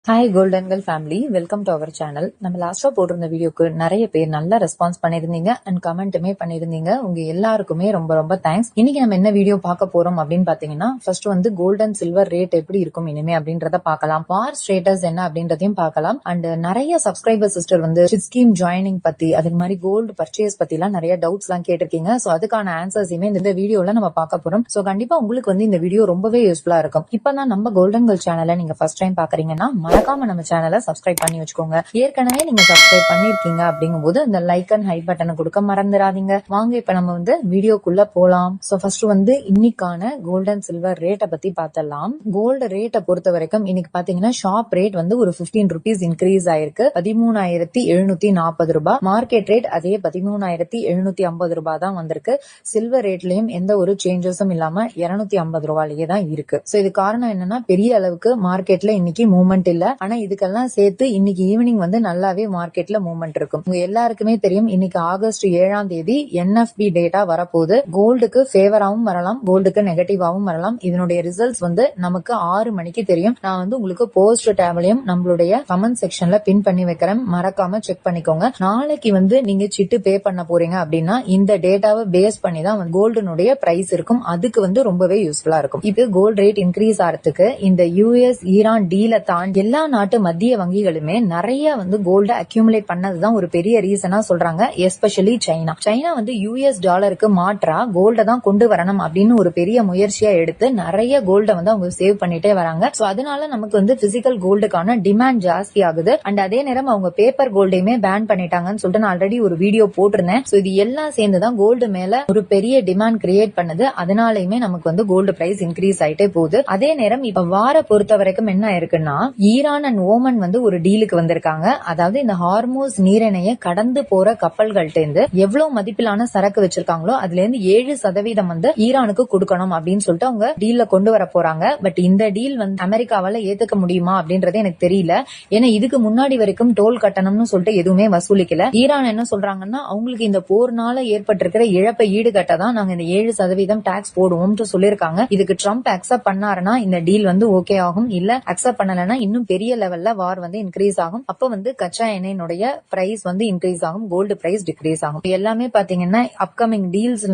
Hi golden girl family, welcome to our channel. நம்ம லாஸ்டா போட்டிருந்த வீடியோக்கு நிறைய பேர் நல்ல ரெஸ்பான்ஸ் பண்ணிருந்தீங்க அண்ட் கமெண்ட்டுமே பண்ணிருந்தீங்க. உங்க எல்லாருக்குமே ரொம்ப ரொம்ப தேங்க்ஸ். இன்னைக்கு நம்ம என்ன வீடியோ பார்க்க போறோம் அப்படின்னு பாத்தீங்கன்னா, ஃபர்ஸ்ட் வந்து கோல்ட் அண்ட் சில்வர் ரேட் எப்படி இருக்கும் இனிமே அப்படின்றத பார்க்கலாம். வார் ஸ்டேட்டஸ் என்ன அப்படின்றதையும் பார்க்கலாம். அண்ட் நிறைய சப்ஸ்கிரைபர் சிஸ்டர் வந்து ஸ்கீம் ஜாயினிங் பத்தி, அது மாதிரி கோல்டு பர்ச்சேஸ் பத்தி எல்லாம் நிறைய டவுட்ஸ் எல்லாம் கேட்டிருக்கீங்க. சோ அதுக்கான ஆன்சர்ஸுமே இந்த வீடியோல நம்ம பார்க்க போறோம். சோ கண்டிப்பா உங்களுக்கு வந்து இந்த வீடியோ ரொம்பவே யூஸ்ஃபுல்லா இருக்கும். இப்பதான் நம்ம கோல்டன் கேர்ள் சேனலை நீங்க ஃபர்ஸ்ட் டைம் பாக்குறீங்கன்னா மறக்காம நம்ம சேனலை சப்ஸ்கிரைப் பண்ணி வச்சுக்கோங்க. ஏற்கனவே நீங்க சப்ஸ்கிரைப் பண்ணிருக்கீங்க அப்படிங்கும்போது அந்த லைக் அண்ட் ஹை பட்டனை கொடுக்க மறந்துடாதீங்க. வாங்க இப்ப நம்ம வந்து வீடியோக்குள்ள போலாம். சோ ஃபர்ஸ்ட் வந்து இன்னைக்கான கோல்ட் அண்ட் சில்வர் ரேட்டை பத்தி பார்த்தலாம். கோல்டு ரேட்டை பொறுத்த வரைக்கும் இன்னைக்கு பாத்தீங்கன்னா ஷாப் ரேட் வந்து ஒரு 15 rupees இன்க்ரீஸ் ஆயிருக்கு. 13,740 ரூபாய். மார்க்கெட் ரேட் அதே 13,750 ரூபாய் தான் வந்திருக்கு. சில்வர் ரேட்லயும் எந்த ஒரு சேஞ்சஸும் இல்லாம 250 ரூபாயிலேயே தான் இருக்கு. சோ இது காரணம் என்னன்னா, பெரிய அளவுக்கு மார்க்கெட்ல இன்னைக்கு மூவ்மெண்ட் இல்ல. ஆனா இதுக்கெல்லாம் சேர்த்து இன்னைக்கு ஈவினிங் வந்து நல்லாவே மார்க்கெட்ல மூவ்மெண்ட் இருக்கும். உங்க எல்லாருக்குமே தெரியும், இன்னைக்கு ஆகஸ்ட் 7ஆம் தேதி NFP டேட்டா வரப்போகுது. கோல்டுக்கு ஃபேவராவும் வரலாம், கோல்டுக்கு நெகட்டிவாவும் வரலாம். இதனுடைய ரிசல்ட்ஸ் வந்து நமக்கு 6 மணிக்கு தெரியும். நான் வந்து உங்களுக்கு போஸ்ட் டேப்லயும் நம்மளுடைய கமெண்ட் செக்ஷன்ல பின் பண்ணி வைக்கிறேன், மறக்காம செக் பண்ணிக்கோங்க. நாளைக்கு வந்து நீங்க சிட்டு பே பண்ண போறீங்க அப்படின்னா இந்த டேட்டாவை பேஸ் பண்ணி தான் கோல்டுனுடைய பிரைஸ் இருக்கும். அதுக்கு வந்து ரொம்பவே யூஸ்ஃபுல்லா இருக்கும். இது கோல்டு ரேட் இன்க்ரீஸ் ஆகிறதுக்கு இந்த US ஈரான் டீல தாண்டி எல்லா நாட்டு மத்திய வங்கிகளுமே நிறைய வந்து கோல்ட அக்யூமுலேட் பண்ணதுதான் ஒரு பெரிய ரீசனா சொல்றாங்க. எஸ்பெஷலி சைனா வந்து US டாலருக்கு மாற்றா கோல்ட தான் கொண்டு வரணும் அப்படின்னு ஒரு பெரிய முயற்சியா எடுத்து நிறைய கோல்ட வந்து அவங்க சேவ் பண்ணிட்டே வராங்க. சோ அதனால நமக்கு வந்து பிசிக்கல் கோல்டுக்கான டிமாண்ட் ஜாஸ்தி ஆகுது. அண்ட் அதே நேரம் அவங்க பேப்பர் கோல்டையுமே பேன் பண்ணிட்டாங்கன்னு சொல்லிட்டு நான் ஆல்ரெடி ஒரு வீடியோ போட்டிருந்தேன். சோ இது எல்லாம் சேர்ந்துதான் கோல்டு மேல ஒரு பெரிய டிமாண்ட் கிரியேட் பண்ணுது. அதனாலயுமே நமக்கு வந்து கோல்டு பிரைஸ் இன்க்ரீஸ் ஆயிட்டே போகுது. அதே நேரம் இப்ப வார பொறுத்த வரைக்கும் என்ன இருக்குன்னா, ஈரான் அண்ட் ஓமன் வந்து ஒரு டீலுக்கு வந்திருக்காங்க. அதாவது இந்த ஹார்மோஸ் நீரிணையை கடந்து போற கப்பல்கள்ட்ட இருந்து எவ்வளவு மதிப்பிலான சரக்கு வச்சிருக்காங்களோ அதுல இருந்து 7% வந்து ஈரானுக்கு கொடுக்கணும் அப்படின்னு சொல்லிட்டு அவங்க டீல்ல கொண்டு வர போறாங்க. பட் இந்த டீல் வந்து அமெரிக்காவால ஏத்துக்க முடியுமா அப்படின்றது எனக்கு தெரியல. ஏன்னா இதுக்கு முன்னாடி வரைக்கும் டோல் கட்டணம்னு சொல்லிட்டு எதுவுமே வசூலிக்கல. ஈரான் என்ன சொல்றாங்கன்னா, அவங்களுக்கு இந்த போர்னால ஏற்பட்டிருக்கிற இழப்பை ஈடுகட்ட தான் நாங்க இந்த 7% டாக்ஸ் போடுவோம் சொல்லிருக்காங்க. இதுக்கு ட்ரம்ப் அக்செப்ட் பண்ணாருன்னா இந்த டீல் வந்து ஓகே ஆகும். இல்ல அக்செப்ட் பண்ணலன்னா இன்னும் பெரிய லெவல்ல வார் வந்து இன்க்ரீஸ் ஆகும். அப்ப வந்து கச்சா எண்ணெயினுடைய பிரைஸ் வந்து இன்க்ரீஸ் ஆகும், கோல்டு பிரைஸ் டிக்ரீஸ் ஆகும். எல்லாமே பாத்தீங்கன்னா அப்கமிங் டீல்ஸ்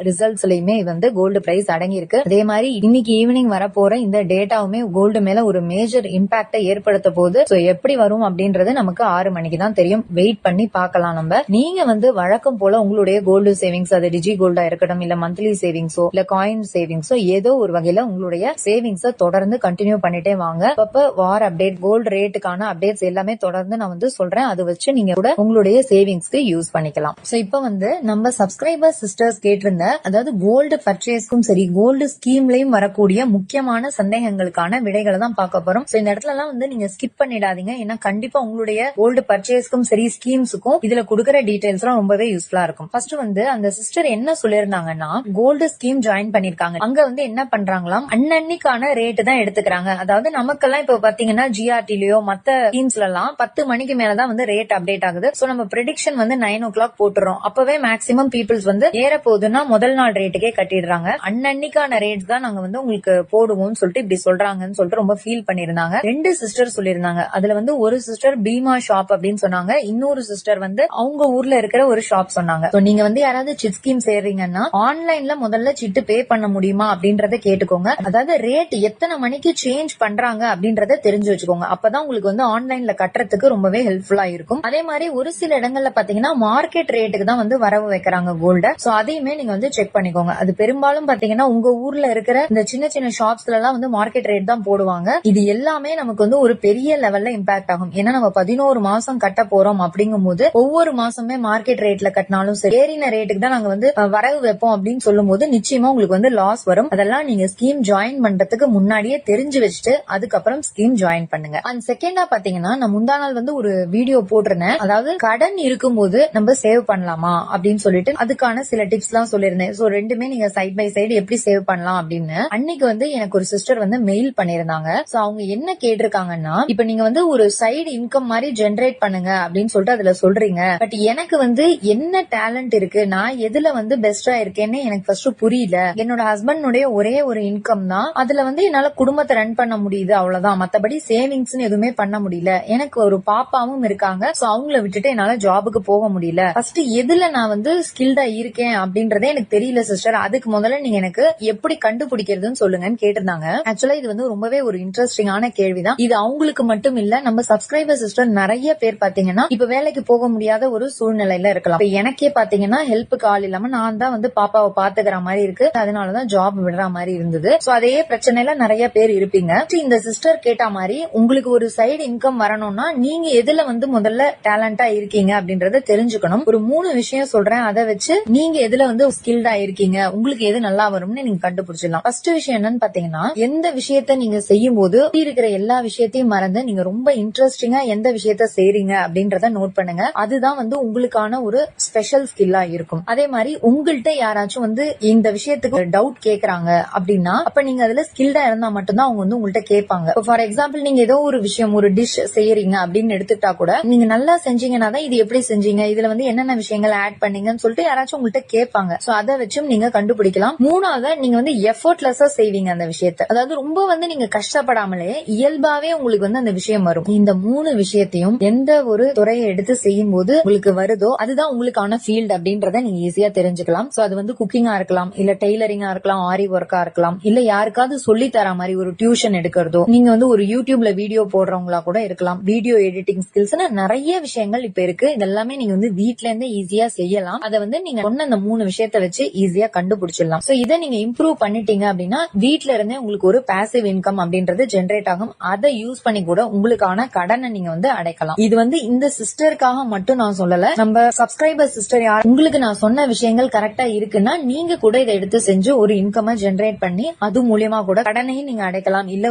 ரிசல்ட்ஸ்லயுமே வந்து கோல்டு பிரைஸ் அடங்கி இருக்கு. அதே மாதிரி இன்னைக்கு ஈவினிங் வரப்போற இந்த டேட்டாவுமே கோல்டு மேல ஒரு மேஜர் இம்பாக்ட ஏற்படுத்த போது. சோ எப்படி வரும் அப்படின்றது நமக்கு 6 மணிக்கு தான் தெரியும். வெயிட் பண்ணி பார்க்கலாம். நம்ம நீங்க வந்து வழக்கம் போல உங்களுடைய கோல்டு சேவிங்ஸ், அது டிஜி கோல்டா இருக்கட்டும், இல்ல மந்த்லி சேவிங்ஸோ இல்ல காயின் சேவிங்ஸோ ஏதோ ஒரு வகையில உங்களுடைய சேவிங்ஸ தொடர்ந்து கண்டினியூ பண்ணிட்டே வாங்க. அப்ப வார் அப்டேட், கோல்டு ரேட்டுக்கான அப்டேட்ஸ் எல்லாமே தொடர்ந்து நான் வந்து சொல்றேன். அதை வச்சு நீங்க கூட உங்களுடைய சேவிங்ஸ்க்கு யூஸ் பண்ணிக்கலாம். சோ இப்ப வந்து நம்ம சப்ஸ்கிரைபர் சிஸ்டர்ஸ் கேட்டிருந்த, அதாவது கோல்டு பர்ச்சேஸ்க்கும் சரி கோல்டு ஸ்கீம்லயும் வரக்கூடிய முக்கியமான சந்தேகங்களுக்கான விடைகளை தான் பார்க்க போறோம். சோ இந்த இடத்துல எல்லாம் வந்து நீங்க ஸ்கிப் பண்ணிடாதீங்க. ஏன்னா கண்டிப்பா உங்களுடைய கோல்டு பர்ச்சேஸ்க்கும் சரி ஸ்கீம்ஸுக்கும் இதுல கொடுக்கிற டீடைல்ஸ் எல்லாம் ரொம்பவே யூஸ்ஃபுல்லா இருக்கும். ஃபர்ஸ்ட் வந்து அந்த சிஸ்டர் என்ன சொல்லிருந்தாங்கன்னா, கோல்டு ஸ்கீம் ஜாயின் பண்ணிருக்காங்க. அங்க வந்து என்ன பண்றாங்களாம், அன்னன்னைக்கான ரேட்டு தான் எடுத்துக்கிறாங்க. அதாவது நமக்கெல்லாம் இப்ப பாத்தீங்கன்னா GRTலயோ மத்த ஸ்கீம்ஸ்ல எல்லாம் 10 மணிக்கு மேலதான் வந்து ரேட் அப்டேட் ஆகுது. சோ நம்ம ப்ரெடிக்ஷன் வந்து 9 o'clock போட்டுறோம். அப்பவே மேக்ஸிமம் பீப்புள்ஸ் வந்து ஏற போகுதுன்னா முதல் நாள் ரேட்டுக்கே கட்டிடுறாங்க. அன்னன்னைக்கான ரேட் தான் நாங்க வந்து உங்களுக்கு போடுவோம்னு சொல்லிட்டு இப்படி சொல்றாங்கன்னு சொல்லிட்டு ரொம்ப ஃபீல் பண்ணிருந்தாங்க. 2 சிஸ்டர் சொல்லிருந்தாங்க. அதுல வந்து ஒரு சிஸ்டர் பீமா ஷாப் அப்படின்னு சொன்னாங்க. இன்னொரு சிஸ்டர் வந்து அவங்க ஊர்ல இருக்கிற ஒரு ஷாப் சொன்னாங்க. நீங்க வந்து யாராவது சிட் ஸ்கீம் சேர்றீங்கன்னா ஆன்லைன்ல முதல்ல சிட்டு பே பண்ண முடியுமா அப்படின்றத கேட்டுக்கோங்க. அதாவது ரேட் எத்தனை மணிக்கு சேஞ்ச் பண்றாங்க அப்படின்றத தெரிஞ்சு வச்சுக்கோங்க. அப்பதான் உங்களுக்கு வந்து ஆன்லைன்ல கட்டுறதுக்கு ரொம்பவே ஹெல்ப்ஃபுல்லா இருக்கும். அதே மாதிரி ஒரு சில இடங்கள்ல பாத்தீங்கன்னா மார்க்கெட் ரேட்டுக்கு தான் வந்து வரவு வைக்கிறாங்க கோல்ட. சோ அதையுமே நீங்க வந்து செக் பண்ணிக்கோங்க. அது பெரும்பாலும் பாத்தீங்கன்னா உங்க ஊர்ல இருக்கிற இந்த சின்ன சின்ன ஷாப்ஸ்ல எல்லாம் வந்து மார்க்கெட் ரேட் தான் போடுவாங்க. இது எல்லாமே நமக்கு வந்து ஒரு பெரிய லெவல்ல இம்பாக்ட் ஆகும். ஏன்னா நம்ம 11 மாசம் கட்ட போறோம் அப்படிங்கும் போது ஒவ்வொரு மாசமே மார்க்கெட் ரேட்ல கட்டினாலும் சரி ஏறின ரேட்டுக்கு தான் நாங்க வந்து வரவு வைப்போம் அப்படின்னு சொல்லும் போது நிச்சயமா உங்களுக்கு வந்து லாஸ் வரும். அதெல்லாம் நீங்க ஸ்கீம் ஜாயின் பண்றதுக்கு முன்னாடியே தெரிஞ்சு வச்சுட்டு அதுக்கப்புறம் ஸ்கீம் ஜாயின் பண்ணுங்க. அண்ட் செகண்டா பாத்தீங்கன்னா, நான் முந்தா நாள் வந்து ஒரு வீடியோ போட்டிருந்தேன். அதாவது கடன் இருக்கும்போது நம்ம சேவ் பண்ணலாமா அப்படின்னு சொல்லிட்டு அதுக்கான சில டிப்ஸ் எல்லாம் சொல்லியிருந்தேன். சோ ரெண்டுமே நீங்க சைட் பை சைடு எப்படி சேவ் பண்ணலாம் அப்படின்னு அன்னைக்கு வந்து எனக்கு ஒரு சிஸ்டர் வந்து மெயில் பண்ணிருந்தாங்க. சோ அவங்க என்ன கேட்டிருக்காங்கன்னா, இப்ப நீங்க வந்து ஒரு சைடு இன்கம் மாதிரி ஜெனரேட் பண்ணுங்க அப்படின்னு சொல்லிட்டு அதுல சொல்றீங்க. பட் எனக்கு வந்து என்ன டேலண்ட் இருக்கு, நான் எதுல வந்து பெஸ்டா இருக்கேன்னு எனக்கு ஃபர்ஸ்ட் புரியல. என்னோட ஹஸ்பண்டுடைய ஒரே ஒரு இன்கம் தான், அதுல வந்து என்னால குடும்பத்தை ரன் பண்ண முடியுது, அவ்வளவுதான். மத்தபடி சேவிங்ஸ் எதுவுமே பண்ண முடியல, எனக்கு ஒரு பாப்பாவும் இருக்காங்க, சோ அவங்கள விட்டுட்டு என்னால ஜாபுக்கு போக முடியல, ஃபர்ஸ்ட் எதுல நான் வந்து ஸ்கில்டா இருக்கேன் அப்படின்றதே எனக்கு தெரியல சிஸ்டர், அதுக்கு முதல்ல நீங்க எனக்கு எப்படி கண்டுபிடிக்கிறதுன்னு சொல்லுங்கன்னு கேட்டிருந்தாங்க. ஆக்சுவலா இது வந்து ரொம்பவே ஒரு இன்ட்ரெஸ்டிங்கான கேள்விதான். இது அவங்களுக்கு மட்டும் இல்ல, நம்ம சப்ஸ்கிரைபர் சிஸ்டர் நிறைய பேர் பாத்தீங்கன்னா இப்ப வேலைக்கு போக முடியாத ஒரு சூழ்நிலையில இருக்கலாம். எனக்கே பாத்தீங்கன்னா ஹெல்ப்புக்கு ஆள் இல்லாம நான் தான் வந்து பாப்பாவை பாத்துக்கிற மாதிரி இருக்கு, அதனாலதான் ஜாப் விடுற மாதிரி இருந்தது. சோ அதே பிரச்சனையில நிறைய பேர் இருப்பீங்க. இந்த சிஸ்டர் கேட்ட மாதிரி உங்களுக்கு ஒரு சைடு இன்கம் வரணும்னா நீங்க எதுல வந்து முதல்ல டேலண்டா இருக்கீங்க அப்படின்றத தெரிஞ்சுக்கணும். ஒரு 3 விஷயம் சொல்றேன், அதை வச்சு நீங்க எதுல வந்து ஸ்கில்டா இருக்கீங்க, உங்களுக்கு எது நல்லா வரும்னு நீங்க கண்டுபிடிச்சிடலாம். ஃபர்ஸ்ட் விஷயம் என்னன்னு பாத்தீங்கன்னா, எந்த விஷயத்த நீங்க செய்யும் போது இருக்கிற எல்லா விஷயத்தையும் மறந்து நீங்க ரொம்ப இன்ட்ரெஸ்டிங்கா எந்த விஷயத்த செய்றீங்க அப்படின்றத நோட் பண்ணுங்க. அதுதான் வந்து உங்களுக்கான ஒரு ஸ்பெஷல் ஸ்கில்லா இருக்கும். அதே மாதிரி உங்கள்கிட்ட யாராச்சும் வந்து இந்த விஷயத்துக்கு டவுட் கேக்குறாங்க அப்படின்னா அப்ப நீங்க அதுல ஸ்கில்டா இருந்தா மட்டும்தான் அவங்க வந்து உங்கள்கிட்ட கேட்பாங்க. ஃபார் எக்ஸாம்பிள் நீங்க ஏதோ ஒரு விஷயம் ஒரு டிஷ் செய்யறீங்க அப்படின்னு எடுத்துக்கிட்டா கூட நீங்க நல்லா செஞ்சீங்கன்னா தான் இது எப்படி செஞ்சீங்க, இதுல வந்து என்னென்ன விஷயங்கள் ஆட் பண்ணீங்கன்னு சொல்லிட்டு யாராச்சும் உங்கள்கிட்ட கேட்பாங்க. சோ அதை வச்சும் நீங்க கண்டுபிடிக்கலாம். மூணாவது, நீங்க வந்து எஃபர்ட்லெஸ்ஸா செய்வீங்க அந்த விஷயத்தை, அதாவது ரொம்ப வந்து நீங்க கஷ்டப்படாமலே இயல்பாவே உங்களுக்கு வந்து அந்த விஷயம் வரும். இந்த 3 விஷயத்தையும் எந்த ஒரு துறையை எடுத்து செய்யும் போது உங்களுக்கு வருதோ அதுதான் உங்களுக்கான ஃபீல்ட் அப்படின்றத நீங்க ஈஸியா தெரிஞ்சுக்கலாம். சோ அது வந்து குக்கிங்கா இருக்கலாம், இல்ல டெய்லரிங்கா இருக்கலாம், ஆரி ஒர்க்கா இருக்கலாம், இல்ல யாருக்காவது சொல்லி தர மாதிரி ஒரு டியூஷன் எடுக்கிறதோ, நீங்க வந்து ஒரு யூடியூப்ல வீடியோ போடுறவங்களா கூட இருக்கலாம், வீடியோ எடிட்டிங் ஸ்கில்ஸ் நிறைய விஷயங்கள் இப்ப இருக்கு. இதெல்லாமே நீங்க வந்து வீட்ல இருந்தே ஈஸியா செய்யலாம். அதை வந்து நீங்க சொன்ன அந்த 3 விஷயத்த வச்சு ஈஸியா கண்டுபிடிச்சிடலாம். சோ இதை நீங்க இம்ப்ரூவ் பண்ணிட்டீங்க அப்படின்னா வீட்ல இருந்தே உங்களுக்கு ஒரு பாசிவ் இன்கம் அப்படின்றது ஜெனரேட் ஆகும். அதை யூஸ் பண்ணி கூட உங்களுக்கான கடனை நீங்க வந்து அடைக்கலாம். இது வந்து இந்த சிஸ்டருக்காக மட்டும் நான் சொல்லல, நம்ம சப்ஸ்கிரைபர் சிஸ்டர் யார் உங்களுக்கு நான் சொன்ன விஷயங்கள் கரெக்டா இருக்குன்னா நீங்க கூட இதை எடுத்து செஞ்சு ஒரு இன்கம் ஜெனரேட் பண்ணி அது மூலியமா கூட கடனையும் நீங்க அடைக்கலாம், இல்ல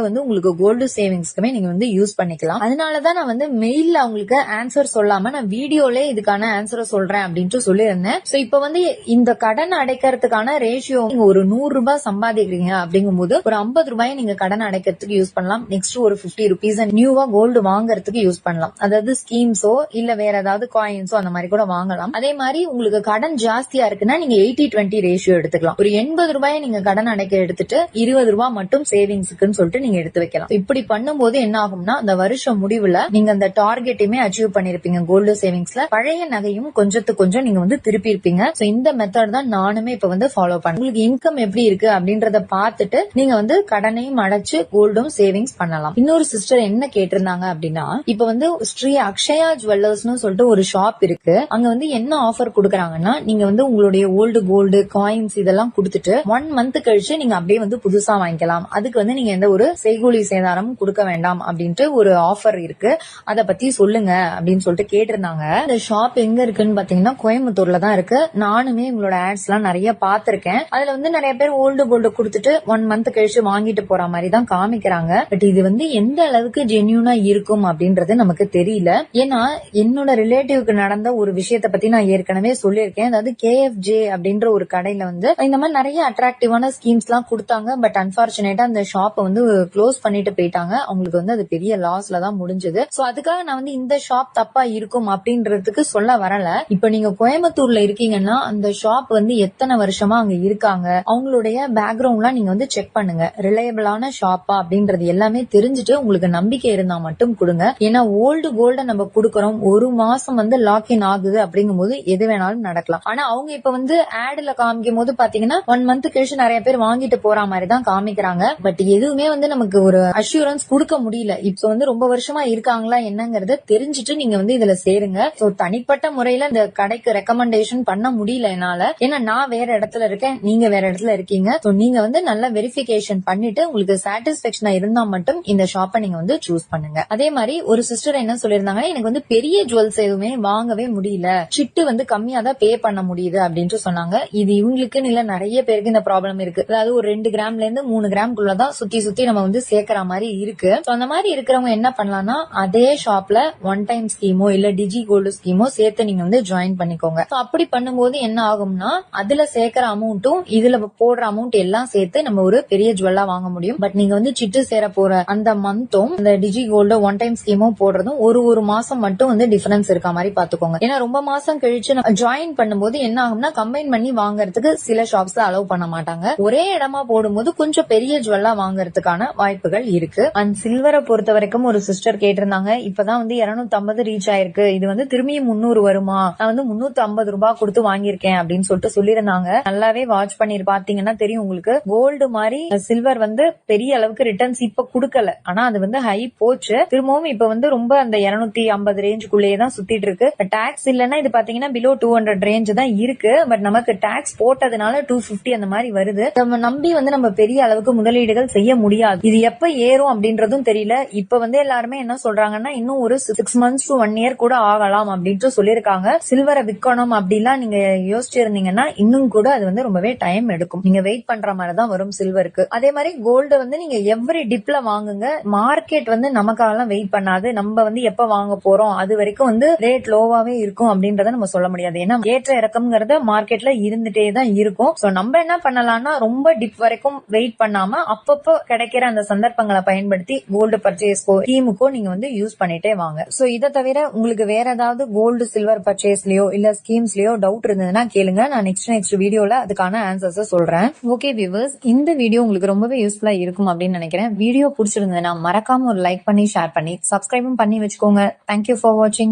வந்து உங்களுக்கு கோல்டு சேவிங்ஸ்க்குமே நீங்க வந்து யூஸ் பண்ணிக்கலாம். அதனாலதான் நான் வந்து மெயில்ல உங்களுக்கு ஆன்சர் சொல்லாம நான் வீடியோல இதுக்கான ஆன்சரை சொல்றேன் அப்படின்ட்டு சொல்லியிருந்தேன். சோ இப்ப வந்து இந்த கடன் அடைக்கிறதுக்கான ரேஷியோ ஒரு 100 ரூபாய் சம்பாதிக்கிறீங்க அப்படிங்கும் போது ஒரு 50 ரூபாய் நீங்க கடன் அடைக்கிறதுக்கு யூஸ் பண்ணலாம். நெக்ஸ்ட் ஒரு 50 ருபீஸ் நியூவா கோல்டு வாங்குறதுக்கு யூஸ் பண்ணலாம். அதாவது ஸ்கீம்ஸோ இல்ல வேற ஏதாவது காயின்ஸோ அந்த மாதிரி கூட வாங்கலாம். அதே மாதிரி உங்களுக்கு கடன் ஜாஸ்தியா இருக்குன்னா நீங்க 80-20 ரேஷியோ எடுத்துக்கலாம். ஒரு 80 ரூபாய் நீங்க கடன் அடைக்க எடுத்துட்டு 20 ரூபாய் மட்டும் சேவிங்ஸ்க்குன்னு சொல்லிட்டு நீங்க எடுத்து வைக்கலாம். இப்படி பண்ணும்போது என்ன ஆகும்னா அந்த வருஷம் முடிவுல நீங்க அந்த டார்கெட்டையுமே அச்சீவ் பண்ணிருப்பீங்க. கோல்டு சேவிங்ஸ்ல பழைய நகையும் கொஞ்சத்துக்கு கொஞ்சம் நீங்க வந்து திருப்பி இருப்பீங்க. சோ இந்த மெத்தட் தான் நானுமே இப்ப வந்து ஃபாலோ பண்ணேன். உங்களுக்கு இன்கம் எப்படி இருக்கு அப்படின்றத பார்த்துட்டு நீங்க வந்து கடனையும் அடைச்சு கோல்டும் சேவிங்ஸ் பண்ணலாம். இன்னொரு சிஸ்டர் என்ன கேட்டிருந்தாங்க அப்படின்னா, இப்ப வந்து ஸ்ரீ அக்ஷயா ஜுவல்லர்ஸ்னு சொல்லிட்டு ஒரு ஷாப் இருக்கு. அங்க வந்து என்ன ஆஃபர் கொடுக்கறாங்கன்னா, நீங்க வந்து உங்களுடைய ஓல்டு கோல்டு காயின்ஸ் இதெல்லாம் கொடுத்துட்டு 1 மந்த் கழிச்சு நீங்க அப்படியே வந்து புதுசா வாங்கிக்கலாம். அதுக்கு வந்து நீங்க எந்த ஒரு செய்கூலி சேதாரமும் கொடுக்க வேண்டாம் அப்படின்ட்டு ஒரு ஆஃபர் இருக்கு. அத பத்தி சொல்லுங்க அப்படின்னு சொல்லிட்டு கேட்டிருந்தாங்க. இந்த ஷாப் எங்க இருக்குன்னு பாத்தீங்கன்னா கோயம்புத்தூர்ல தான் இருக்கு. நானுமே உங்களோட ஆட்ஸ் எல்லாம் நிறைய பாத்திருக்கேன். அதுல வந்து நிறைய பேர் ஓல்டு கோல்டு கொடுத்துட்டு 1 மந்த் கழிச்சு வாங்கிட்டு போற மாதிரி தான் காமிக்கிறாங்க. பட் இது வந்து எந்த அளவுக்கு ஜென்யூனா இருக்கும் அப்படின்றது நமக்கு தெரியல. ஏன்னா என்னோட ரிலேட்டிவ்க்கு நடந்த ஒரு விஷயத்த பத்தி நான் ஏற்கனவே சொல்லியிருக்கேன். அதாவது KFJ அப்படின்ற ஒரு கடையில வந்து இந்த மாதிரி நிறைய அட்ராக்டிவான ஸ்கீம்ஸ் எல்லாம் கொடுத்தாங்க. பட் அன்பார்ச்சுனேட்டா அந்த ஷாப் வந்து க்ளோஸ் பண்ணிட்டு போயிட்டாங்க. அவங்களுக்கு வந்து அது பெரிய லாஸ்ல தான் முடிஞ்சது. சோ அதுக்காக நான் வந்து இந்த ஷாப் தப்பா இருக்கும் அப்படின்றதுக்கு சொல்ல வரல. இப்ப நீங்க கோயம்புத்தூர்ல இருக்கீங்கன்னா அந்த ஷாப் வந்து எத்தனை வருஷமா அங்க இருக்காங்க, அவங்களுடைய பேக்ரவுண்ட்லாம் நீங்க வந்து செக் பண்ணுங்க. ரிலையபிளான ஷாப்பா அப்படின்றது எல்லாமே தெரிஞ்சுட்டு உங்களுக்கு நம்பிக்கை இருந்தா மட்டும் கொடுங்க. ஏன்னா ஓல்டு கோல்ட நம்ம கொடுக்கறோம், ஒரு மாசம் வந்து லாக்இன் ஆகுது அப்படிங்கும் போது எது வேணாலும் நடக்கலாம். ஆனா அவங்க இப்ப வந்து ஆட்ல காமிக்கும் போது பாத்தீங்கன்னா 1 மந்த் கழிச்சு நிறைய பேர் வாங்கிட்டு போற மாதிரி தான் காமிக்கிறாங்க. பட் எதுவுமே வந்து நமக்கு ஒரு அஷூரன்ஸ் கொடுக்க முடியல. இப்ப வந்து ரொம்ப வருஷமா இருக்காங்களா என்னங்கறத தெரிஞ்சுட்டு நீங்க வந்து இதுல சேருங்க. சோ தனிப்பட்ட முறையில இந்த கடைக்கு ரெக்கமெண்டேஷன் பண்ண முடியல என்னால. ஏன்னா நான் வேற இடத்துல இருக்கேன், நீங்க வேற இடத்துல இருக்கீங்க. சோ நீங்க வந்து நல்ல வெரிஃபிகேஷன் பண்ணிட்டு உங்களுக்கு சாட்டிஸ்பேக்ஷனா இருந்தா மட்டும் இந்த ஷாப்பை நீங்க வந்து சூஸ் பண்ணுங்க. அதே மாதிரி ஒரு சிஸ்டர் என்ன சொல்லிருந்தாங்கன்னா, எனக்கு வந்து பெரிய ஜுவல்ஸ் எதுவுமே வாங்கவே முடியல, சிட்டு வந்து கம்மியா தான் பே பண்ண முடியுது அப்படின்ட்டு சொன்னாங்க. இது இவங்களுக்குன்னு இல்ல, நிறைய பேருக்கு இந்த ப்ராப்ளம் இருக்கு. அதாவது ஒரு 2 கிராம்ல இருந்து 3 கிராம்குள்ளதான் சுத்தி சுத்தி நம்ம வந்து சேர்க்கிற மாதிரி இருக்கு. அந்த மாதிரி இருக்கிறவங்க என்ன பண்ணலாம்னா அதே ஷாப்ல 1 டைம் ஸ்கீமோ இல்ல டிஜி கோல்டு ஸ்கீமோ சேர்த்து நீங்க வந்து ஜாயின் பண்ணிக்கோங்க. அப்படி பண்ணும்போது என்ன ஆகும்னா அதுல சேர்க்கிற அமௌண்ட்டும் இதுல போடுற அமௌண்ட் எல்லாம் சேர்த்து நம்ம ஒரு பெரிய ஜுவல்லா வாங்க முடியும். பட் நீங்க வந்து சிட்டு சேர போற அந்த மந்த்தும் இந்த டிஜி கோல்டு 1 டைம் ஸ்கீமும் போடுறதும் ஒரு மாசம் மட்டும் வந்து டிஃபரன்ஸ் இருக்க மாதிரி பாத்துக்கோங்க. ஏன்னா ரொம்ப மாசம் கழிச்சு ஜாயின் பண்ணும்போது என்ன ஆகும்னா கம்பைன் பண்ணி வாங்குறதுக்கு சில ஷாப்ஸ்ல அலோவ் பண்ண மாட்டாங்க. ஒரே இடமா போடும்போது கொஞ்சம் பெரிய ஜுவல்லா வாங்குறதுக்கான வாய்ப்புகள் இருக்கு. அண்ட் சில சில்வரை பொறுத்த வரைக்கும் ஒரு சிஸ்டர் கேட்டிருந்தாங்க, இப்பதான் வந்து 250 ரீச் ஆயிருக்கு, இது வந்து திரும்பியும் 300 வருமா, நான் வந்து 350 ரூபாய் கொடுத்து வாங்கியிருக்கேன் அப்படின்னு சொல்லிட்டு சொல்லியிருந்தாங்க. நல்லாவே வாட்ச் பண்ணி பாத்தீங்கன்னா தெரியும் உங்களுக்கு. கோல்டு மாதிரி சில்வர் வந்து பெரிய அளவுக்கு ரிட்டர்ன்ஸ் இப்ப குடுக்கல, ஆனா அது வந்து ஹை போச்சு. திரும்பவும் இப்ப வந்து ரொம்ப அந்த 250 ரேஞ்சுக்குள்ளேயே தான் சுத்திட்டு இருக்கு. டாக்ஸ் இல்லன்னா இது பாத்தீங்கன்னா பிலோ 200 ரேஞ்ச் தான் இருக்கு. பட் நமக்கு டாக்ஸ் போட்டதுனால 250 அந்த மாதிரி வருது. நம்ம நம்பி வந்து நம்ம பெரிய அளவுக்கு முதலீடுகள் செய்ய முடியாது. இது எப்ப ஏறும் அப்படின்றதும் தெரியல. இப்ப வந்து எல்லாருமே என்ன சொல்றாங்கன்னா இன்னும் ஒரு 6 months to 1 year கூட ஆகலாம் அப்படின்ட்டு சொல்லிருக்காங்க. சில்வரை விற்கணும் அப்படிலாம் நீங்க யோசிச்சிருந்தீங்கன்னா இன்னும் கூட அது வந்து ரொம்பவே டைம் எடுக்கும். நீங்க வெயிட் பண்ற மாதிரி தான் வரும் சில்வருக்கு. அதே மாதிரி கோல்டு வந்து நீங்க எவ்ரி டிப்ல வாங்குங்க. மார்க்கெட் வந்து நமக்காக வெயிட் பண்ணாது. நம்ம வந்து எப்ப வாங்க போறோம் அது வரைக்கும் வந்து ரேட் லோவாவே இருக்கும் அப்படின்றத நம்ம சொல்ல முடியாது. ஏன்னா ஏற்ற இறக்கம்ங்கிறத மார்க்கெட்ல இருந்துட்டே தான் இருக்கும். சோ நம்ம என்ன பண்ணலாம்னா ரொம்ப டிப் வரைக்கும் வெயிட் பண்ணாம அப்பப்போ கிடைக்கிற அந்த சந்தர்ப்பங்களை பயன்படுத்தி கோல்டு பர்ச்சேஸ்க்கோ ஸ்கீமுக்கோ நீங்க வந்து யூஸ் பண்ணிட்டே வாங்க. சோ இதை தவிர உங்களுக்கு வேற ஏதாவது கோல்டு சில்வர் பர்ச்சேஸ்லயோ இல்ல ஸ்கீம்ஸ்லயோ டவுட் இருந்ததுன்னா கேளுங்க. நான் நெக்ஸ்ட் வீடியோல அதுக்கான ஆன்சர்ஸ் சொல்றேன். ஓகே வியூவர்ஸ், இந்த வீடியோ உங்களுக்கு ரொம்பவே யூஸ்ஃபுல்லா இருக்கும் அப்படின்னு நினைக்கிறேன். வீடியோ பிடிச்சிருந்ததுன்னா மறக்காம ஒரு லைக் பண்ணி ஷேர் பண்ணி சப்ஸ்கிரைபும் பண்ணி வச்சுக்கோங்க. தேங்க்யூ ஃபார் வாட்சிங்.